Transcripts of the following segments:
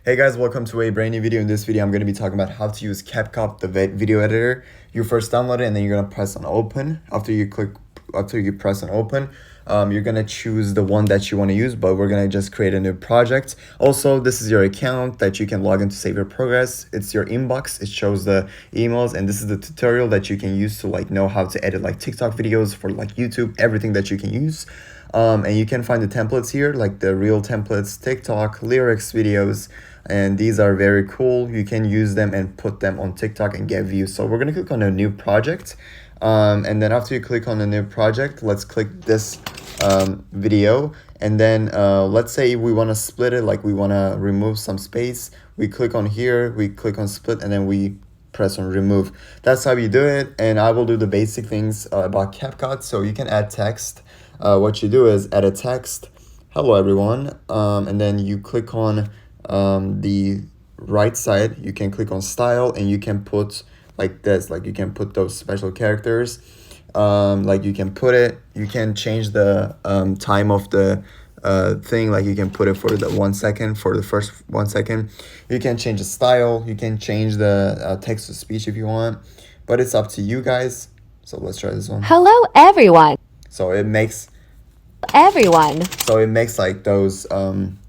Hey guys, welcome to a brand new video. In this video, I'm going to be talking about how to use Capcut, the video editor. You first download it and then you're going to press on open. After you press on open, you're going to choose the one that you want to use, but we're going to just create a new project. Also, this is your account that you can log in to save your progress. It's your inbox. It shows the emails, and this is the tutorial that you can use to know how to edit TikTok videos for YouTube, everything that you can use. And you can find the templates here, like the real templates, TikTok, lyrics videos, and these are very cool. You can use them and put them on TikTok and get views. So we're gonna click on a new project, and then after you click on a new project, let's click this video, and then let's say we want to split it, we want to remove some space. We click on here, we click on split, and then we press on remove. That's how you do it, and I will do the basic things about CapCut. So you can add text. What you do is add a text, hello everyone, and then you click on the right side. You can click on style, and you can put like this, you can put those special characters, you can put it, you can change the time of the thing, you can put it for the 1 second, for the first 1 second. You can change the style, you can change the text to speech if you want, but it's up to you guys. So let's try this one. Hello everyone. So it makes those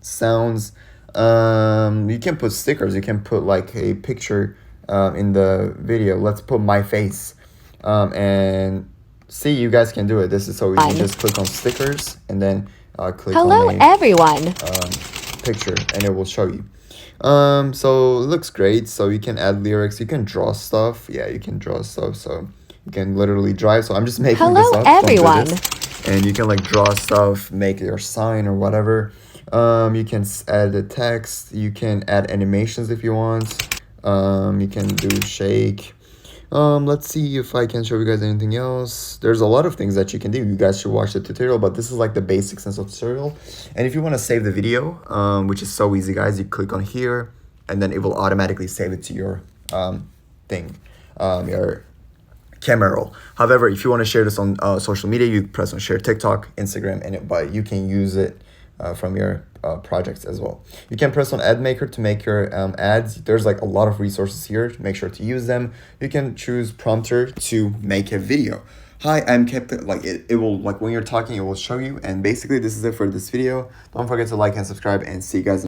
sounds. You can put stickers, you can put a picture in the video. Let's put my face, and see, you guys can do it. This is so easy. Just click on stickers and then click on everyone picture, and it will show you. So it looks great. So you can add lyrics, you can draw stuff. Yeah, you can draw stuff, so you can literally drive. So I'm just making this up. Everyone. And you can draw stuff, make your sign or whatever. You can add the text, you can add animations if you want. You can do shake. Let's see if I can show you guys anything else. There's a lot of things that you can do. You guys should watch the tutorial, but this is the basic sense of tutorial. And if you want to save the video, which is so easy, guys, you click on here, and then it will automatically save it to your thing, your camera roll. However, if you want to share this on social media, you press on share TikTok, Instagram, but you can use it from your projects as well. You can press on ad maker to make your ads. There's a lot of resources here. Make sure to use them. You can choose prompter to make a video. Hi, I'm Capcut. It will, when you're talking, it will show you. And basically, this is it for this video. Don't forget to like and subscribe, and see you guys